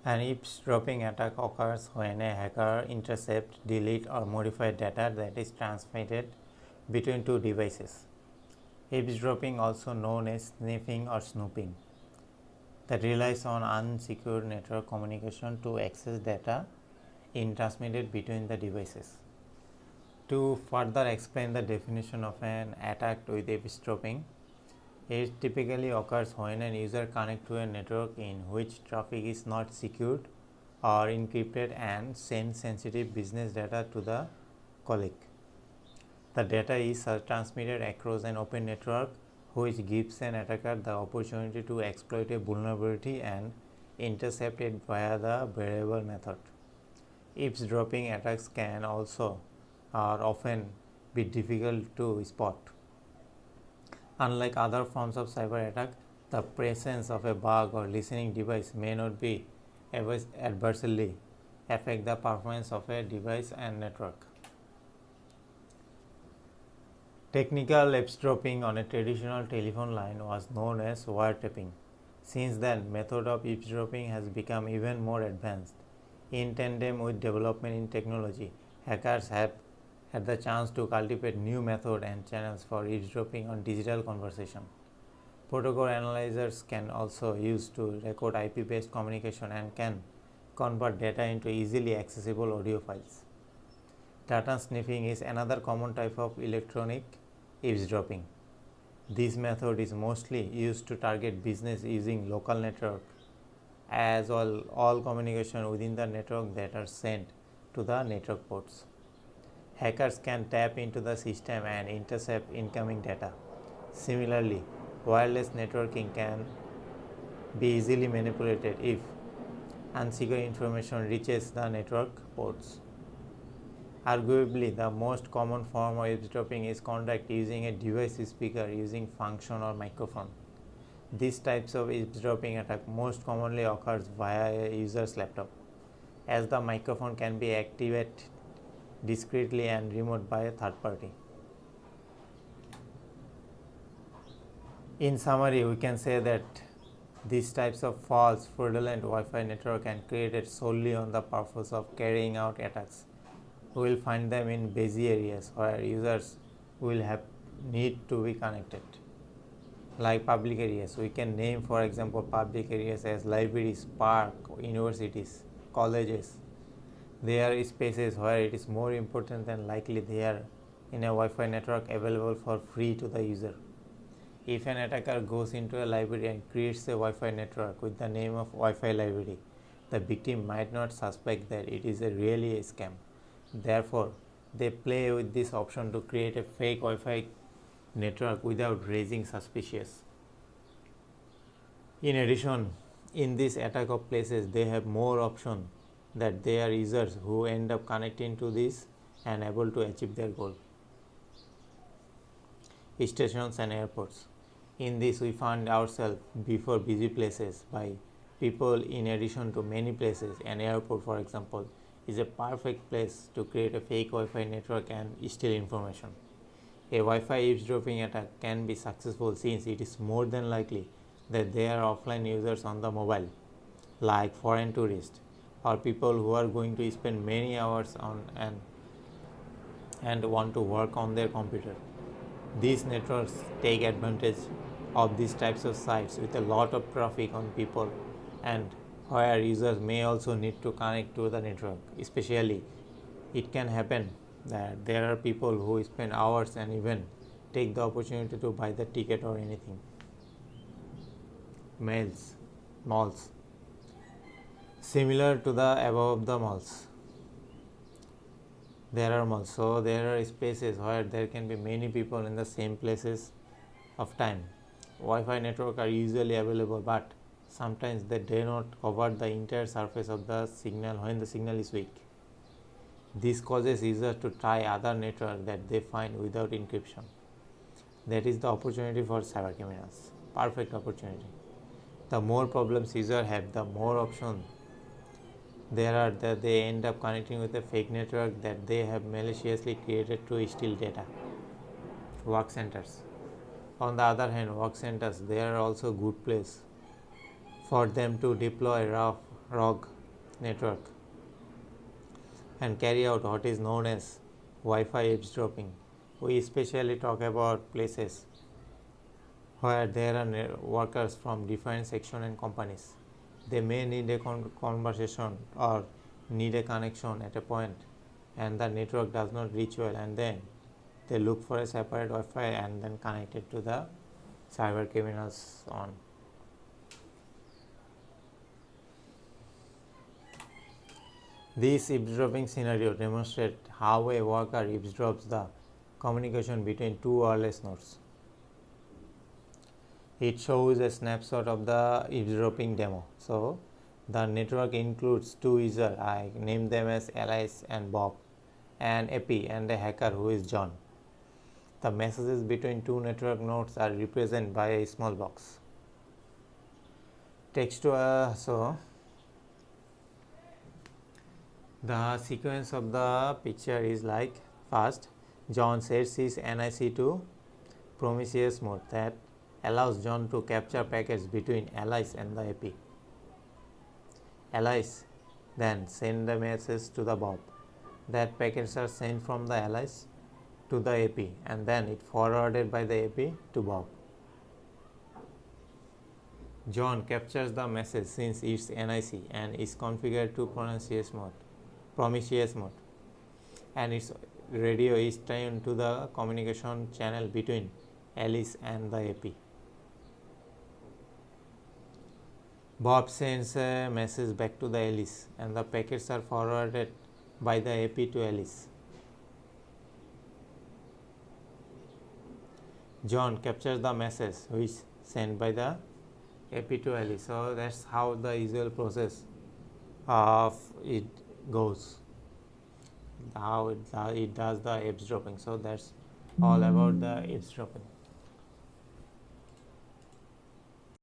An eavesdropping attack occurs when a hacker intercepts, deletes, or modifies data that is transmitted between two devices. Eavesdropping, also known as sniffing or snooping, that relies on unsecure network communication to access data transmitted between the devices. To further explain the definition of an attack with eavesdropping, it typically occurs when a user connects to a network in which traffic is not secured or encrypted and sends sensitive business data to the colleague. The data is transmitted across an open network, which gives an attacker the opportunity to exploit a vulnerability and intercept it via the variable method. Eavesdropping attacks can also or often be difficult to spot. Unlike other forms of cyber attack, the presence of a bug or listening device may not be adversely affect the performance of a device and network. Technical eavesdropping on a traditional telephone line was known as wiretapping. Since then, method of eavesdropping has become even more advanced. In tandem with development in technology, hackers have had the chance to cultivate new methods and channels for eavesdropping on digital conversation. Protocol analyzers can also use to record IP-based communication and can convert data into easily accessible audio files. Data sniffing is another common type of electronic eavesdropping. This method is mostly used to target business using local network as well all communication within the network that are sent to the network ports. Hackers can tap into the system and intercept incoming data. Similarly, wireless networking can be easily manipulated if unsecure information reaches the network ports. Arguably, the most common form of eavesdropping is conduct using a device speaker using function or microphone. These types of eavesdropping attack most commonly occurs via a user's laptop, as the microphone can be activated discreetly and remote by a third party. In summary, we can say that these types of false, fraudulent Wi-Fi network are created solely on the purpose of carrying out attacks. We will find them in busy areas where users will have need to be connected. Like public areas, we can name, for example, public areas as libraries, parks, universities, colleges. They are spaces where it is more important than likely they are in a Wi-Fi network available for free to the user. If an attacker goes into a library and creates a Wi-Fi network with the name of Wi-Fi library, the victim might not suspect that it is really a scam. Therefore, they play with this option to create a fake Wi-Fi network without raising suspicious. In addition, in this attack of places, they have more option that they are users who end up connecting to this and able to achieve their goal. Stations and airports. In this, we find ourselves before busy places by people. In addition to many places, an airport, for example, is a perfect place to create a fake Wi-Fi network and steal information. A Wi-Fi eavesdropping attack can be successful since it is more than likely that there are offline users on the mobile, like foreign tourists or people who are going to spend many hours on and want to work on their computer. These networks take advantage of these types of sites with a lot of traffic on people and where users may also need to connect to the network. Especially, it can happen that there are people who spend hours and even take the opportunity to buy the ticket or anything. Malls. Similar to the above the malls, there are malls. So there are spaces where there can be many people in the same places of time. Wi-Fi network are usually available, but sometimes they do not cover the entire surface of the signal when the signal is weak. This causes users to try other network that they find without encryption. That is the opportunity for cyber criminals. Perfect opportunity. The more problems users have, the more options there are that they end up connecting with a fake network that they have maliciously created to steal data. Work centers. On the other hand, work centers, they are also good place for them to deploy rough rogue network and carry out what is known as Wi-Fi eavesdropping. We especially talk about places where there are workers from different sections and companies. They may need a conversation or need a connection at a point and the network does not reach well, and then they look for a separate Wi-Fi and then connect it to the cyber criminals on. This eavesdropping scenario demonstrates how a worker eavesdrops the communication between two wireless nodes. It shows a snapshot of the eavesdropping demo. So the network includes two users. I named them as Alice and Bob, an AP and a hacker who is John. The messages between two network nodes are represented by a small box. Text to so the sequence of the picture is like: first, John sets his NIC to promiscuous mode that allows John to capture packets between Alice and the AP. Alice then sends the message to the Bob. That packets are sent from the Alice to the AP and then it forwarded by the AP to Bob. John captures the message since it's NIC and is configured to promiscuous mode, and its radio is tuned to the communication channel between Alice and the AP. Bob sends a message back to the Alice and the packets are forwarded by the AP to Alice. John captures the message which sent by the AP to Alice. So that's how the usual process of it goes, how it does the eavesdropping. So that's all about the eavesdropping.